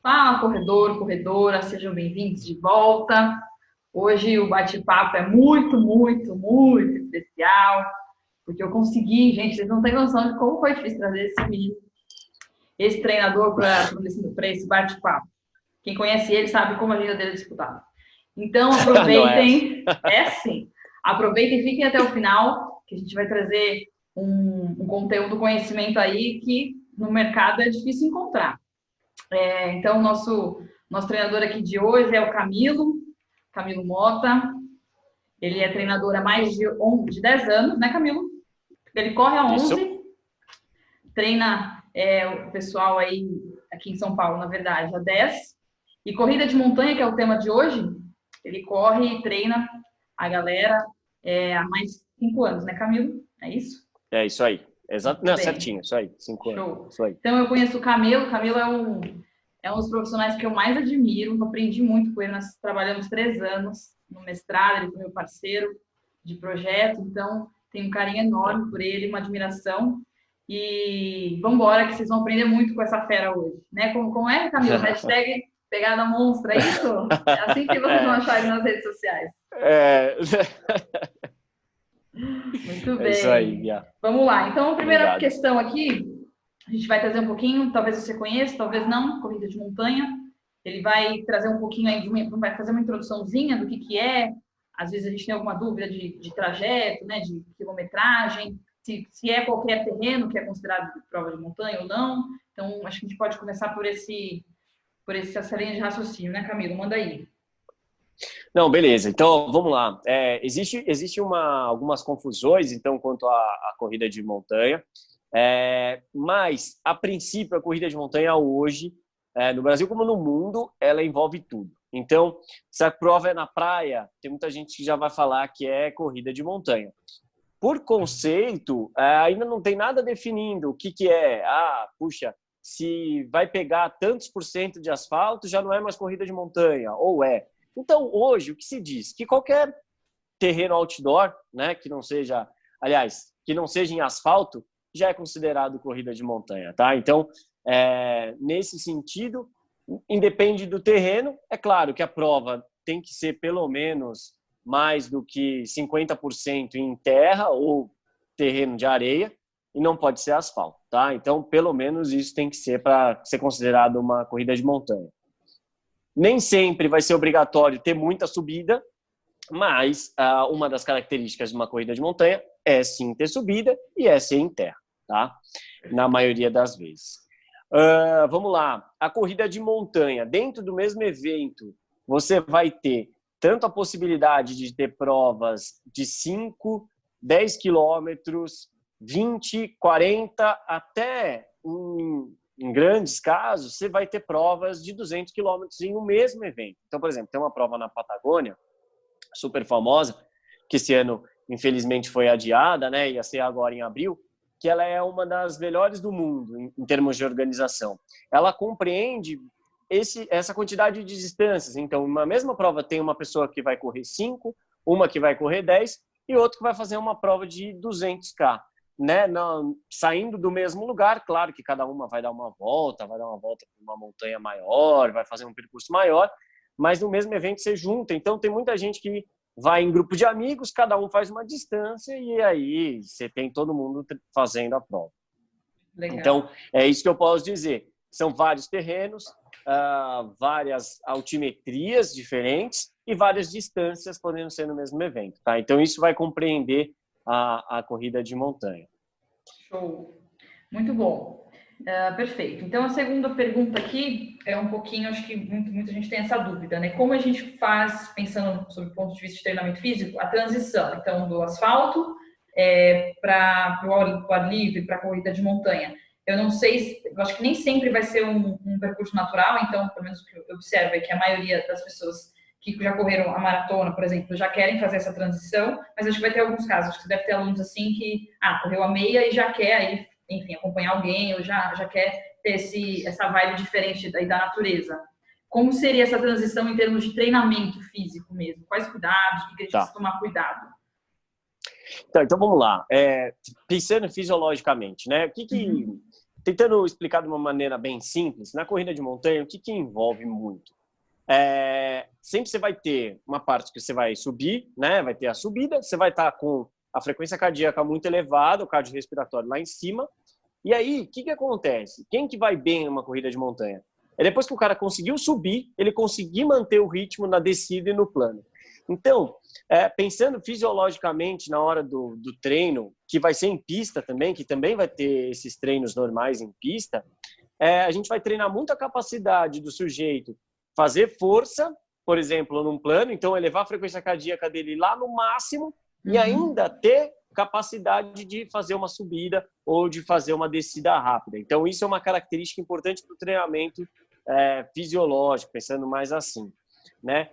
Fala, corredor, corredora, sejam bem-vindos de volta. Hoje o bate-papo é muito especial, porque eu consegui, gente, vocês não têm noção de como foi difícil trazer esse menino, esse treinador para esse bate-papo. Quem conhece ele sabe como a vida dele é disputada. Então, Não é? aproveitem, é assim, aproveitem e fiquem até o final, que a gente vai trazer um conteúdo, conhecimento aí que no mercado é difícil encontrar. Então, nosso treinador aqui de hoje é o Camilo Mota. Ele é treinador há mais de 10 anos, né, Camilo? Ele corre há Isso? 11, treina o pessoal aí, aqui em São Paulo, na verdade, há 10. E corrida de montanha, que é o tema de hoje, ele corre e treina a galera há mais de 5 anos, né, Camilo? É isso? É isso aí. Exato. Muito Não, bem. certinho, isso aí. 5 anos. Show. Isso aí. Então, eu conheço o Camilo. O Camilo é um dos profissionais que eu mais admiro. Aprendi muito com ele. Nós trabalhamos 3 anos no mestrado. Ele foi meu parceiro de projeto. Então, tenho um carinho enorme por ele, uma admiração. E vamos embora, que vocês vão aprender muito com essa fera hoje. Né? Como é, Camilo? Hashtag pegada monstra, é isso? É assim que vocês vão É, achar ele nas redes sociais. é, Muito é isso aí, bem. Bia. Vamos lá. Então, a primeira Obrigado. questão aqui, a gente vai trazer um pouquinho, talvez você conheça, talvez não, corrida de montanha. Ele vai trazer um pouquinho aí, vai fazer uma introduçãozinha do que é. Às vezes a gente tem alguma dúvida de trajeto, né, de quilometragem, se é qualquer terreno que é considerado prova de montanha ou não. Então, acho que a gente pode começar essa linha de raciocínio, né, Camilo? Manda aí. Não, beleza. Então, vamos lá. Existe algumas confusões, então, quanto à corrida de montanha. Mas, a princípio, a corrida de montanha hoje, no Brasil como no mundo, ela envolve tudo. Então, se a prova é na praia, tem muita gente que já vai falar que é corrida de montanha. Por conceito, ainda não tem nada definindo o que é. Ah, puxa, se vai pegar tantos por cento de asfalto, já não é mais corrida de montanha, ou é. Então, hoje, o que se diz? Que qualquer terreno outdoor, né, que não seja, aliás, que não seja em asfalto, já é considerado corrida de montanha, tá? Então, nesse sentido, independe do terreno. É claro que a prova tem que ser pelo menos mais do que 50% em terra ou terreno de areia e não pode ser asfalto, tá? Então, pelo menos isso tem que ser para ser considerado uma corrida de montanha. Nem sempre vai ser obrigatório ter muita subida, mas uma das características de uma corrida de montanha é sim ter subida e é ser em terra, tá? Na maioria das vezes. Vamos lá. A corrida de montanha, dentro do mesmo evento, você vai ter tanto a possibilidade de ter provas de 5, 10 quilômetros, 20, 40, até em grandes casos, você vai ter provas de 200 quilômetros em um mesmo evento. Então, por exemplo, tem uma prova na Patagônia, super famosa, que esse ano, infelizmente, foi adiada, né? Ia ser agora em abril, que ela é uma das melhores do mundo em termos de organização. Ela compreende essa quantidade de distâncias. Então, uma mesma prova tem uma pessoa que vai correr 5, uma que vai correr 10 e outro que vai fazer uma prova de 200 km, né? Não, saindo do mesmo lugar, claro que cada uma vai dar uma volta, para uma montanha maior, vai fazer um percurso maior, mas no mesmo evento você junta. Então, tem muita gente que vai em grupo de amigos, cada um faz uma distância e aí você tem todo mundo fazendo a prova. Legal. Então, é isso que eu posso dizer. São vários terrenos, várias altimetrias diferentes e várias distâncias podendo ser no mesmo evento, tá? Então, isso vai compreender a corrida de montanha. Show. Muito bom. Perfeito. Então, a segunda pergunta aqui é um pouquinho, acho que muita gente tem essa dúvida, né? Como a gente faz, pensando sobre o ponto de vista de treinamento físico, a transição, então, do asfalto para o ar livre, para a corrida de montanha? Eu não sei, eu acho que nem sempre vai ser um percurso natural, então, pelo menos o que eu observo é que a maioria das pessoas que já correram a maratona, por exemplo, já querem fazer essa transição, mas acho que vai ter alguns casos, acho que deve ter alunos assim que, correu a meia e já quer aí, enfim, acompanhar alguém, ou já quer ter essa vibe diferente da natureza. Como seria essa transição em termos de treinamento físico mesmo? Quais cuidados? O que a gente precisa Tá. tomar cuidado? Então vamos lá. Pensando fisiologicamente, né? O que Uhum. tentando explicar de uma maneira bem simples, na corrida de montanha, o que envolve muito? Sempre você vai ter uma parte que você vai subir, né? Vai ter a subida, você vai estar com a frequência cardíaca muito elevada, o cardiorrespiratório lá em cima. E aí, o que acontece? Quem que vai bem numa corrida de montanha? É depois que o cara conseguiu subir, ele conseguir manter o ritmo na descida e no plano. Então, pensando fisiologicamente na hora do treino, que vai ser em pista também, que também vai ter esses treinos normais em pista, a gente vai treinar muito a capacidade do sujeito fazer força, por exemplo, num plano, então elevar a frequência cardíaca dele lá no máximo e ainda ter capacidade de fazer uma subida ou de fazer uma descida rápida. Então, isso é uma característica importante para o treinamento fisiológico, pensando mais assim, né?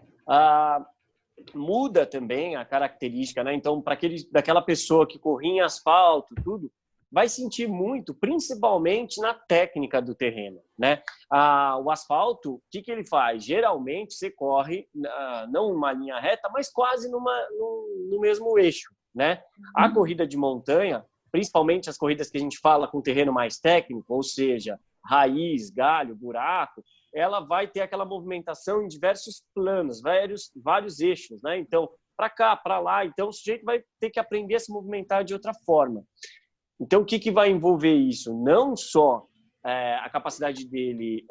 Muda também a característica, né? Então, para daquela pessoa que corria em asfalto, tudo, vai sentir muito, principalmente na técnica do terreno, né? O asfalto, o que ele faz? Geralmente, você corre não numa linha reta, mas quase no mesmo eixo, né? A corrida de montanha, principalmente as corridas que a gente fala com terreno mais técnico, ou seja, raiz, galho, buraco, ela vai ter aquela movimentação em diversos planos, vários eixos, né? Então, para cá, para lá, então o sujeito vai ter que aprender a se movimentar de outra forma. Então, o que vai envolver isso? Não só a capacidade dele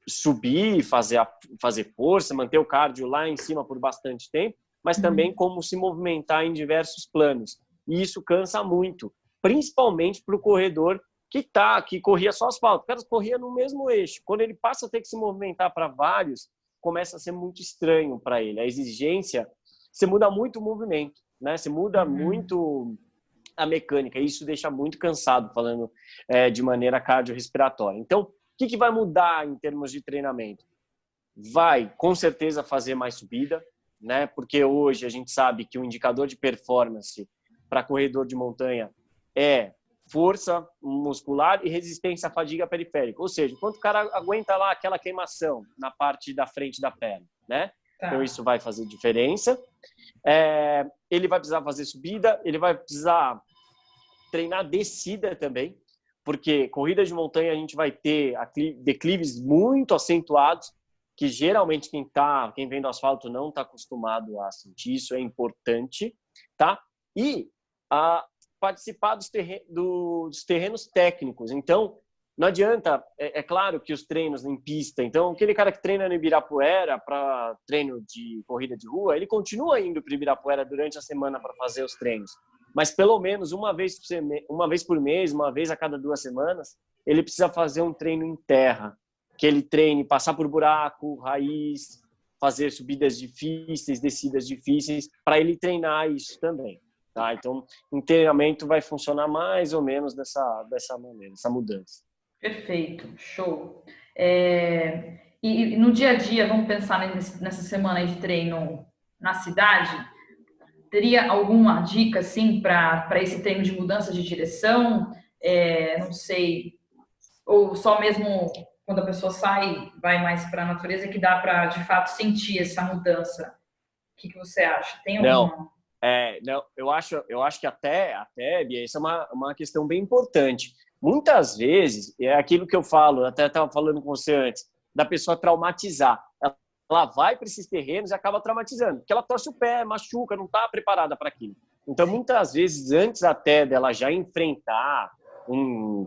subir, fazer força, manter o cardio lá em cima por bastante tempo, mas também como se movimentar em diversos planos. E isso cansa muito, principalmente para o corredor que corria só asfalto. O cara corria no mesmo eixo. Quando ele passa a ter que se movimentar para vários, começa a ser muito estranho para ele. A exigência, você muda muito o movimento, né? Você muda muito a mecânica. E isso deixa muito cansado, falando de maneira cardiorrespiratória. Então, o que vai mudar em termos de treinamento? Vai, com certeza, fazer mais subida, né? Porque hoje a gente sabe que o indicador de performance para corredor de montanha é força muscular e resistência à fadiga periférica. Ou seja, quanto o cara aguenta lá aquela queimação na parte da frente da perna, né? Então, isso vai fazer diferença. Ele vai precisar fazer subida, ele vai precisar treinar descida também, porque corrida de montanha a gente vai ter declives muito acentuados, que geralmente quem vem do asfalto não está acostumado a sentir, isso é importante, tá? E participar dos terrenos técnicos. Então, não adianta, é claro que os treinos em pista, então aquele cara que treina no Ibirapuera para treino de corrida de rua, ele continua indo para o Ibirapuera durante a semana para fazer os treinos, mas pelo menos uma vez por mês, uma vez a cada 2 semanas, ele precisa fazer um treino em terra, que ele treine, passar por buraco, raiz, fazer subidas difíceis, descidas difíceis, para ele treinar isso também. Tá? Então, o treinamento vai funcionar mais ou menos dessa maneira, essa mudança. Perfeito, show. E no dia a dia, vamos pensar nessa semana de treino na cidade, teria alguma dica, assim, para esse treino de mudança de direção? Não sei, ou só mesmo quando a pessoa sai, vai mais para a natureza, que dá para, de fato, sentir essa mudança? O que você acha? Tem alguma... Não, eu acho que até Bia, isso é uma questão bem importante. Muitas vezes, é aquilo que eu falo, até estava falando com você antes, da pessoa traumatizar. Ela vai para esses terrenos e acaba traumatizando, porque ela torce o pé, machuca, não está preparada para aquilo. Então, muitas vezes, antes até dela já enfrentar,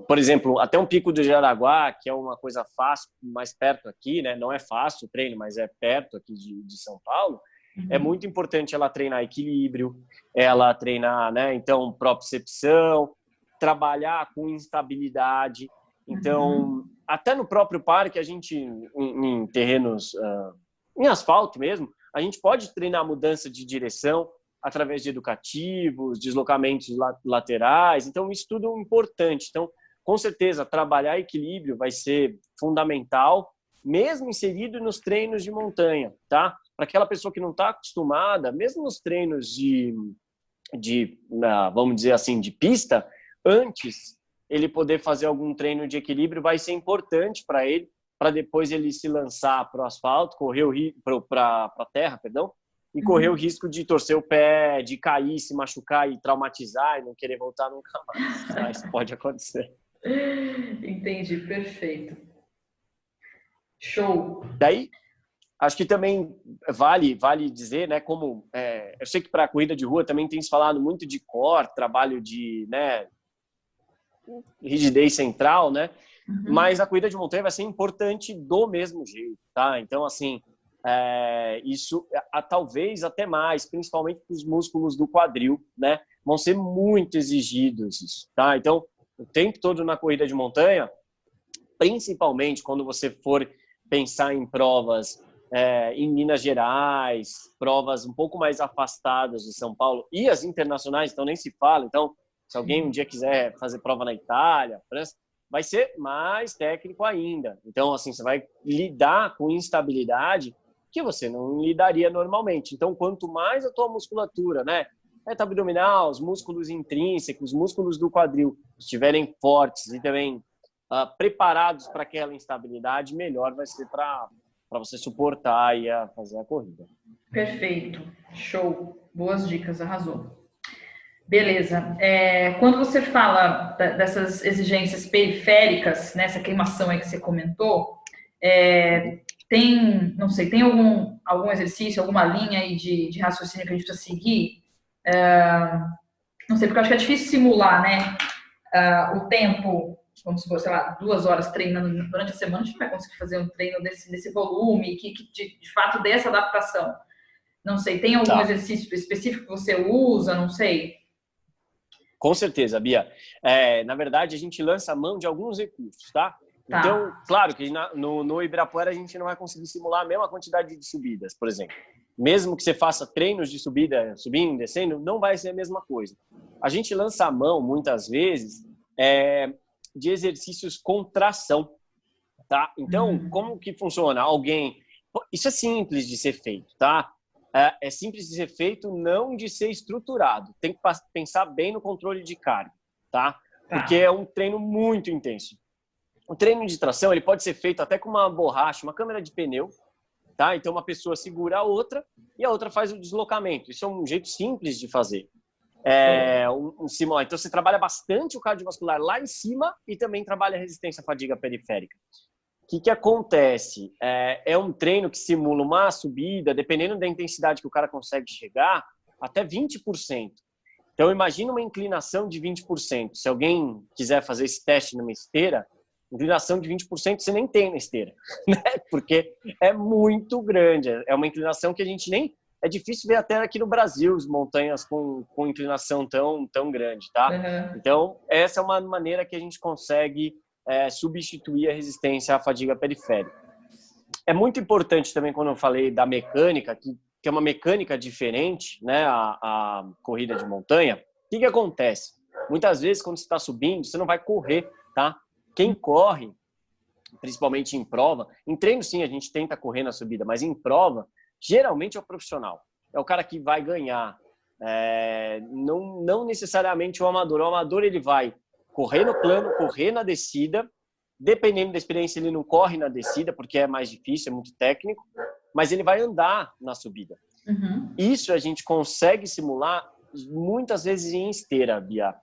por exemplo, até um pico do Jaraguá, que é uma coisa fácil, mais perto aqui, né? Não é fácil o treino, mas é perto aqui de São Paulo. É muito importante ela treinar equilíbrio, ela treinar, né? Então, propriocepção, trabalhar com instabilidade. Então, até no próprio parque, a gente, em terrenos, em asfalto mesmo, a gente pode treinar mudança de direção através de educativos, deslocamentos laterais. Então, isso tudo é importante. Então, com certeza, trabalhar equilíbrio vai ser fundamental, mesmo inserido nos treinos de montanha, tá? Para aquela pessoa que não está acostumada, mesmo nos treinos vamos dizer assim, de pista, antes ele poder fazer algum treino de equilíbrio vai ser importante para ele, para depois ele se lançar para o asfalto, para a terra, perdão, e correr o risco de torcer o pé, de cair, se machucar e traumatizar e não querer voltar nunca mais. Tá? Isso pode acontecer. Entendi, perfeito. Show. Daí, acho que também vale dizer, né, como eu sei que para a corrida de rua também tem se falado muito de core, trabalho de, né, rigidez central, né? Mas a corrida de montanha vai ser importante do mesmo jeito, tá? Então, assim, isso talvez até mais, principalmente os músculos do quadril, né? Vão ser muito exigidos, isso, tá? Então, o tempo todo na corrida de montanha, principalmente quando você for pensar em provas em Minas Gerais, provas um pouco mais afastadas de São Paulo e as internacionais, então nem se fala. Então, se alguém um dia quiser fazer prova na Itália, França, vai ser mais técnico ainda. Então, assim, você vai lidar com instabilidade que você não lidaria normalmente. Então, quanto mais a tua musculatura, né, reta abdominal, os músculos intrínsecos, os músculos do quadril estiverem fortes e também preparados para aquela instabilidade, melhor vai ser para você suportar e fazer a corrida. Perfeito. Show. Boas dicas, arrasou. Beleza. Quando você fala dessas exigências periféricas, nessa queimação aí que você comentou, não sei, tem algum exercício, alguma linha aí de raciocínio que a gente precisa seguir? Não sei, porque eu acho que é difícil simular, né? O tempo, vamos supor, sei lá, 2 horas treinando durante a semana, a gente não vai conseguir fazer um treino desse volume, que de fato dê essa adaptação. Não sei, tem algum exercício específico que você usa? Não sei. Com certeza, Bia. Na verdade, a gente lança a mão de alguns recursos, tá? Então, claro que no Ibirapuera a gente não vai conseguir simular a mesma quantidade de subidas, por exemplo. Mesmo que você faça treinos de subida, subindo, descendo, não vai ser a mesma coisa. A gente lança a mão, muitas vezes, de exercícios com tração, tá? Então, como que funciona? Isso é simples de ser feito, tá? É simples de ser feito, não de ser estruturado. Tem que pensar bem no controle de carga, tá? Porque é um treino muito intenso. O treino de tração, ele pode ser feito até com uma borracha, uma câmera de pneu, tá? Então, uma pessoa segura a outra e a outra faz o deslocamento. Isso é um jeito simples de fazer. Simular. Então, você trabalha bastante o cardiovascular lá em cima e também trabalha a resistência à fadiga periférica. O que acontece? É um treino que simula uma subida, dependendo da intensidade que o cara consegue chegar, até 20%. Então, imagina uma inclinação de 20%. Se alguém quiser fazer esse teste numa esteira, inclinação de 20% você nem tem na esteira, né? Porque é muito grande. É uma inclinação que a gente nem... É difícil ver até aqui no Brasil as montanhas com inclinação tão grande, tá? Então, essa é uma maneira que a gente consegue substituir a resistência à fadiga periférica. É muito importante também, quando eu falei da mecânica, que é uma mecânica diferente, né, a corrida de montanha. O que acontece? Muitas vezes, quando você está subindo, você não vai correr, tá? Quem corre, principalmente em prova, em treino sim, a gente tenta correr na subida, mas em prova, geralmente é o profissional. É o cara que vai ganhar. Não necessariamente o amador. O amador, ele vai correr no plano, correr na descida. Dependendo da experiência, ele não corre na descida, porque é mais difícil, é muito técnico, mas ele vai andar na subida. Isso a gente consegue simular muitas vezes em esteira, Bia.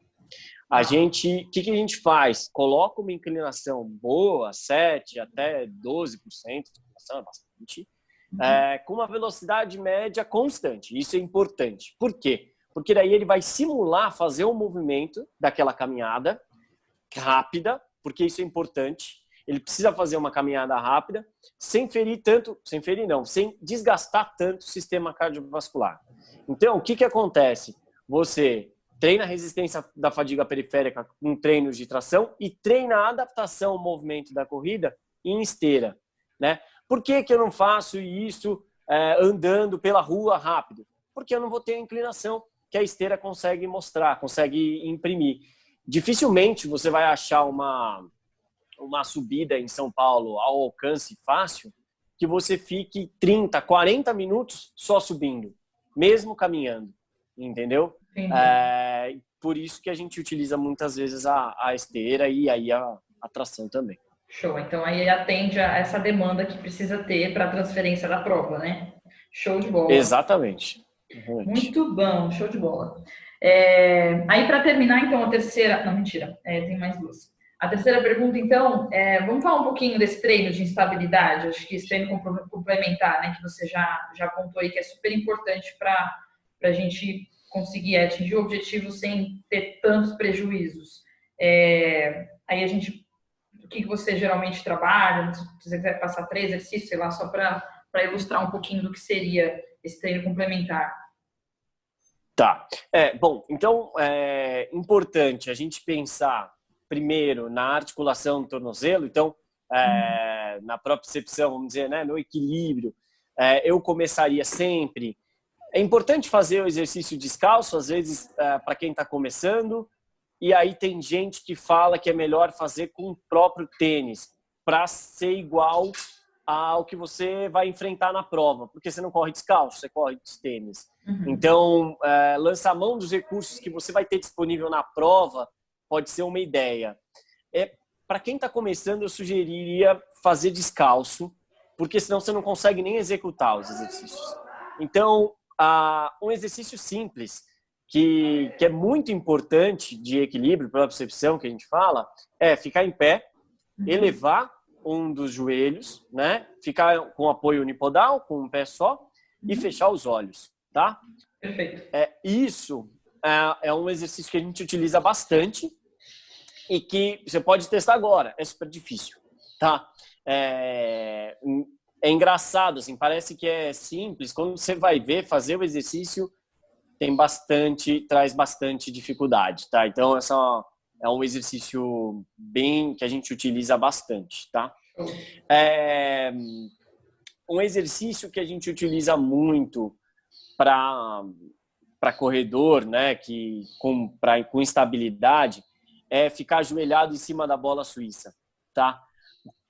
O que a gente faz? Coloca uma inclinação boa, 7 até 12%, inclinação é bastante, com uma velocidade média constante. Isso é importante. Por quê? Porque daí ele vai simular fazer um movimento daquela caminhada rápida, porque isso é importante. Ele precisa fazer uma caminhada rápida, sem desgastar tanto o sistema cardiovascular. Então, o que acontece? Você treina a resistência da fadiga periférica com treinos de tração e treina a adaptação ao movimento da corrida em esteira, né? Por que eu não faço isso andando pela rua rápido? Porque eu não vou ter a inclinação que a esteira consegue mostrar, consegue imprimir. Dificilmente você vai achar uma subida em São Paulo ao alcance fácil que você fique 30, 40 minutos só subindo, mesmo caminhando, entendeu? Por isso que a gente utiliza muitas vezes a esteira e aí a tração também. Show, então aí atende a essa demanda que precisa ter para a transferência da prova, né? Show de bola. Exatamente. Muito bom, show de bola. Aí para terminar, então, a terceira... Não, mentira, tem mais duas. A terceira pergunta, então, vamos falar um pouquinho desse treino de instabilidade. Acho que esse treino complementar, né, que você já apontou aí, que é super importante para a gente conseguir atingir o objetivo sem ter tantos prejuízos. Aí a gente, o que você geralmente trabalha? Se você quiser passar 3 exercícios, sei lá, só para ilustrar um pouquinho do que seria esse treino complementar. Tá. Bom, então é importante a gente pensar primeiro na articulação do tornozelo, então na propriocepção, vamos dizer, né, no equilíbrio, eu começaria sempre. É importante fazer o exercício descalço, às vezes para quem está começando, e aí tem gente que fala que é melhor fazer com o próprio tênis, para ser igual ao que você vai enfrentar na prova, porque você não corre descalço, você corre de tênis. Então, lançar mão dos recursos que você vai ter disponível na prova pode ser uma ideia. Para quem está começando, eu sugeriria fazer descalço, porque senão você não consegue nem executar os exercícios. Então, um exercício simples, que é muito importante de equilíbrio, para a percepção que a gente fala, é ficar em pé, elevar um dos joelhos, né? Ficar com apoio unipodal, com um pé só, e fechar os olhos, tá? Perfeito. Isso é um exercício que a gente utiliza bastante e que você pode testar agora. É super difícil, tá? É engraçado, assim, parece que é simples. Quando você vai ver, fazer o exercício traz bastante dificuldade, tá? Então, é um exercício bem que a gente utiliza bastante, tá? Um exercício que a gente utiliza muito para corredor, né, com instabilidade, é ficar ajoelhado em cima da bola suíça, tá?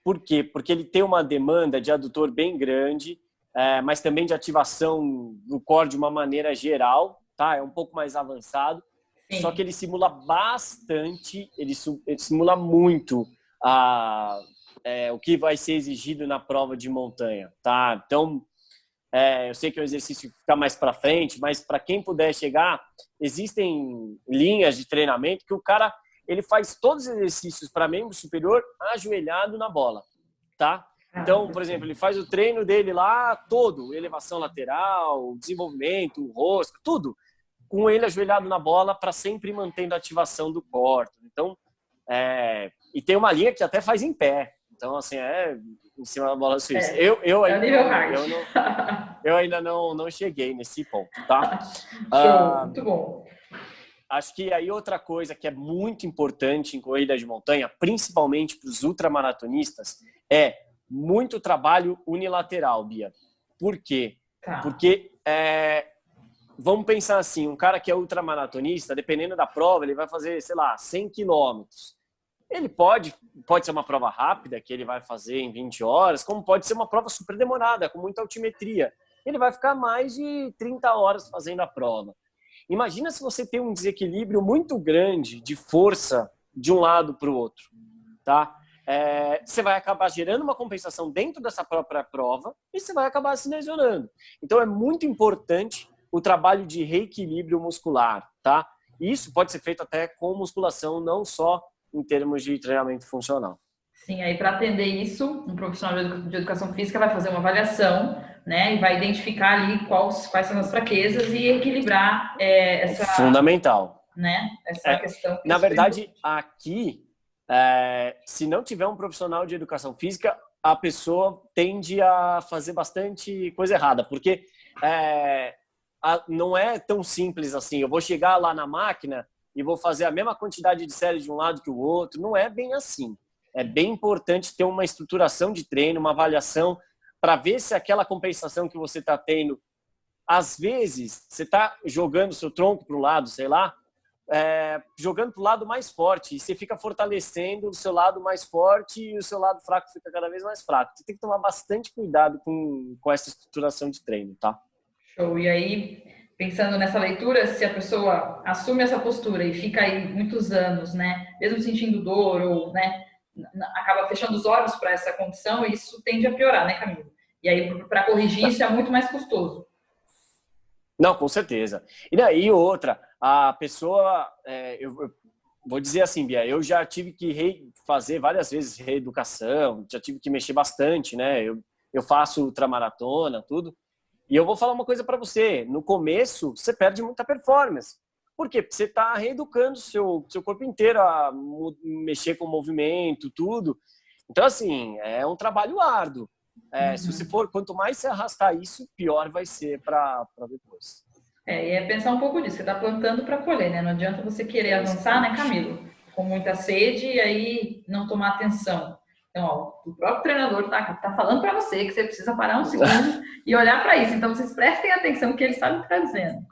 Por quê? Porque ele tem uma demanda de adutor bem grande, mas também de ativação do core de uma maneira geral, tá? É um pouco mais avançado. Sim. Só que ele simula bastante, ele simula muito o que vai ser exigido na prova de montanha, tá? Então, eu sei que é um exercício que fica mais para frente, mas para quem puder chegar, existem linhas de treinamento que o cara ele faz todos os exercícios para membro superior ajoelhado na bola, tá? Então, por exemplo, ele faz o treino dele lá todo, elevação lateral, desenvolvimento, rosca, tudo, com ele ajoelhado na bola para sempre mantendo a ativação do core. Então, e tem uma linha que até faz em pé. Então, assim, em cima da bola suíça. Eu ainda não cheguei nesse ponto, tá? Show, muito bom. Acho que aí outra coisa que é muito importante em corrida de montanha, principalmente para os ultramaratonistas, é muito trabalho unilateral, Bia. Por quê? Tá. Porque vamos pensar assim, um cara que é ultramaratonista, dependendo da prova, ele vai fazer, sei lá, 100 quilômetros. Ele pode ser uma prova rápida, que ele vai fazer em 20 horas, como pode ser uma prova super demorada, com muita altimetria. Ele vai ficar mais de 30 horas fazendo a prova. Imagina se você tem um desequilíbrio muito grande de força de um lado para o outro, tá? Você vai acabar gerando uma compensação dentro dessa própria prova e você vai acabar se lesionando. Então, é muito importante o trabalho de reequilíbrio muscular, tá? Isso pode ser feito até com musculação, não só em termos de treinamento funcional. Sim, aí para atender isso, um profissional de educação física vai fazer uma avaliação, né, e vai identificar ali quais são as fraquezas e equilibrar essa... Fundamental. Né, essa questão. Na verdade, aqui, se não tiver um profissional de educação física, a pessoa tende a fazer bastante coisa errada, porque não é tão simples assim. Eu vou chegar lá na máquina e vou fazer a mesma quantidade de séries de um lado que o outro. Não é bem assim. É bem importante ter uma estruturação de treino, uma avaliação, para ver se aquela compensação que você está tendo, às vezes, você está jogando seu tronco para o lado, sei lá, jogando para o lado mais forte, e você fica fortalecendo o seu lado mais forte e o seu lado fraco fica cada vez mais fraco. Você tem que tomar bastante cuidado com essa estruturação de treino, tá? Show. E aí, pensando nessa leitura, se a pessoa assume essa postura e fica aí muitos anos, né, mesmo sentindo dor ou, né, acaba fechando os olhos para essa condição, isso tende a piorar, né, Camilo? E aí, para corrigir isso é muito mais custoso. Não, com certeza. E daí outra, a pessoa, vou dizer assim, Bia, eu já tive que fazer várias vezes reeducação, já tive que mexer bastante, né? Eu faço ultramaratona, tudo. E eu vou falar uma coisa para você. No começo, você perde muita performance. Por quê? Porque você está reeducando o seu corpo inteiro a mexer com o movimento, tudo. Então, assim, é um trabalho árduo. Se você for, quanto mais você arrastar isso, pior vai ser para depois. E é pensar um pouco disso. Você está plantando para colher, né? Não adianta você querer avançar, né, Camilo? Com muita sede e aí não tomar atenção. Então, ó, o próprio treinador tá falando para você que você precisa parar um segundo e olhar para isso. Então, vocês prestem atenção que ele sabe o que está dizendo.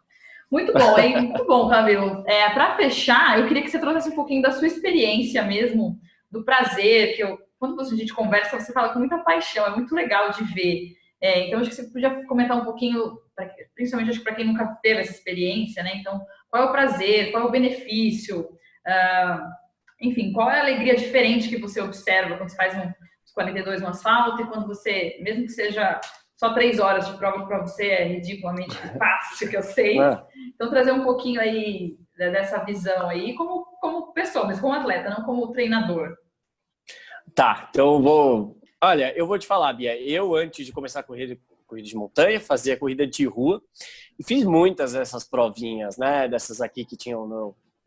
Muito bom, hein? Muito bom, Camilo. Para fechar, eu queria que você trouxesse um pouquinho da sua experiência mesmo, do prazer, quando a gente conversa, você fala com muita paixão, é muito legal de ver. Então, acho que você podia comentar um pouquinho, principalmente acho que para quem nunca teve essa experiência, né? Então, qual é o prazer, qual é o benefício, enfim, qual é a alegria diferente que você observa quando você faz uns 42 no asfalto e quando você, mesmo que seja só 3 horas de prova, que para você é ridiculamente fácil, que eu sei. Então, trazer um pouquinho aí dessa visão aí, como pessoa, mas como atleta, não como treinador. Tá, então olha, eu vou te falar, Bia. Eu, antes de começar a corrida de montanha, fazia corrida de rua e fiz muitas dessas provinhas, né? Dessas aqui que tinham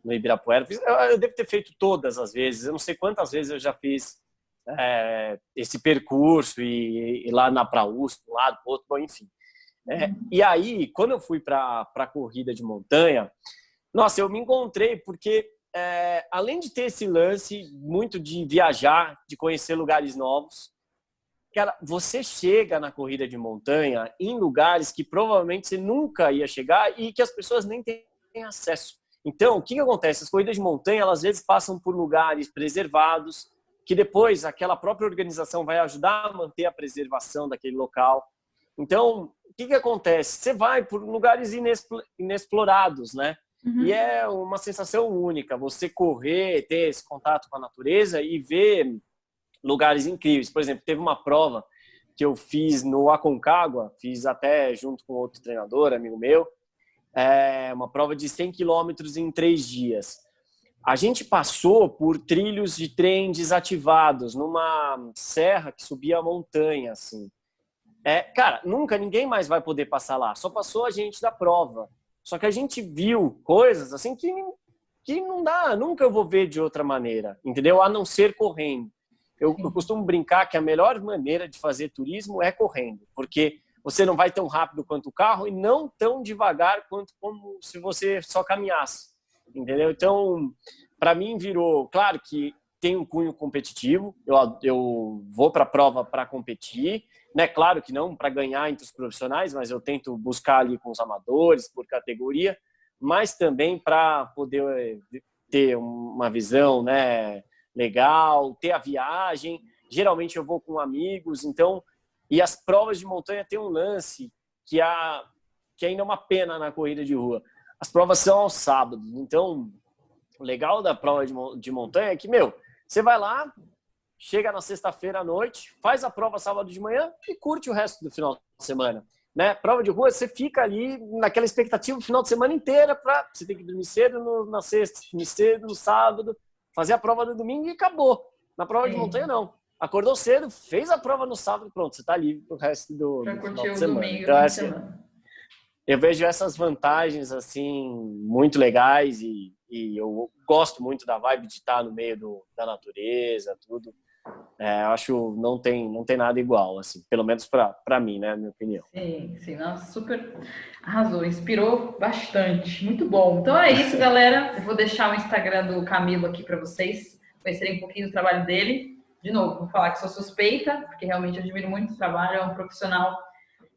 no Ibirapuera. Eu devo ter feito todas as vezes. Eu não sei quantas vezes eu já fiz esse percurso e lá na Praús, de um lado, pro outro, bom, enfim. E aí, quando eu fui para a corrida de montanha, nossa, eu me encontrei porque além de ter esse lance muito de viajar, de conhecer lugares novos, cara, você chega na corrida de montanha em lugares que provavelmente você nunca ia chegar e que as pessoas nem têm acesso. Então, o que acontece? As corridas de montanha, elas às vezes passam por lugares preservados, que depois aquela própria organização vai ajudar a manter a preservação daquele local. Então, o que acontece? Você vai por lugares inexplorados, né? Uhum. E é uma sensação única, você correr, ter esse contato com a natureza e ver lugares incríveis. Por exemplo, teve uma prova que eu fiz no Aconcagua, fiz até junto com outro treinador, amigo meu, uma prova de 100 quilômetros em 3 dias. A gente passou por trilhos de trem desativados, numa serra que subia a montanha, assim. Cara, nunca ninguém mais vai poder passar lá, só passou a gente da prova. Só que a gente viu coisas assim que não dá, nunca eu vou ver de outra maneira, entendeu? A não ser correndo. Eu costumo brincar que a melhor maneira de fazer turismo é correndo, porque você não vai tão rápido quanto o carro e não tão devagar quanto como se você só caminhasse, entendeu? Então, para mim virou, claro que tem um cunho competitivo, eu vou para a prova para competir, né? Claro que não para ganhar entre os profissionais, mas eu tento buscar ali com os amadores, por categoria, mas também para poder ter uma visão, né, legal, ter a viagem. Geralmente eu vou com amigos, então, e as provas de montanha tem um lance que ainda é uma pena na corrida de rua. As provas são aos sábados, então o legal da prova de montanha é que, você vai lá, chega na sexta-feira à noite, faz a prova sábado de manhã e curte o resto do final de semana. Né? Prova de rua, você fica ali naquela expectativa o final de semana inteira para você ter que dormir cedo na sexta, dormir cedo no sábado, fazer a prova no domingo e acabou. Na prova de montanha, não. Acordou cedo, fez a prova no sábado, pronto, você está livre pro resto do final de semana. Então, assim, eu vejo essas vantagens assim muito legais e eu gosto muito da vibe de estar no meio da natureza, tudo. Eu acho não tem nada igual, assim, pelo menos para mim, né, na minha opinião. Sim, nossa, super arrasou, inspirou bastante, muito bom. Então é isso, galera. Eu vou deixar o Instagram do Camilo aqui para vocês conhecerem um pouquinho do trabalho dele. De novo, vou falar que sou suspeita, porque realmente eu admiro muito o trabalho. É um profissional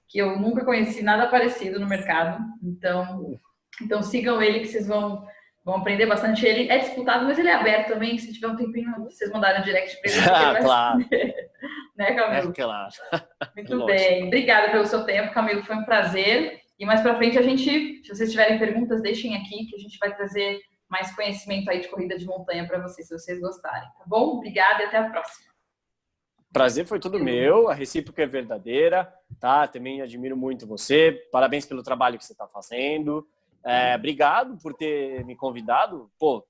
que eu nunca conheci nada parecido no mercado. Então sigam ele que vocês vão aprender bastante. Ele é disputado, mas ele é aberto também. Se tiver um tempinho, vocês mandarem um direct para ele. Claro. Né, Camilo? Claro. Muito bem. Obrigada pelo seu tempo, Camilo. Foi um prazer. E mais para frente, se vocês tiverem perguntas, deixem aqui que a gente vai trazer mais conhecimento aí de corrida de montanha para vocês, se vocês gostarem. Tá bom? Obrigada e até a próxima. Prazer foi todo meu, a recíproca é verdadeira, tá? Também admiro muito você, parabéns pelo trabalho que você está fazendo. Obrigado por ter me convidado. Pô,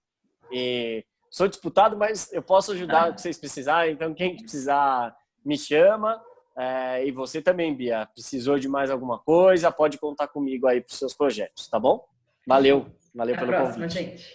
E sou disputado, mas eu posso ajudar o que vocês precisarem. Então, quem precisar, me chama. E você também, Bia. Precisou de mais alguma coisa, pode contar comigo aí para os seus projetos, tá bom? Valeu. Valeu Até a pelo próxima, convite. gente.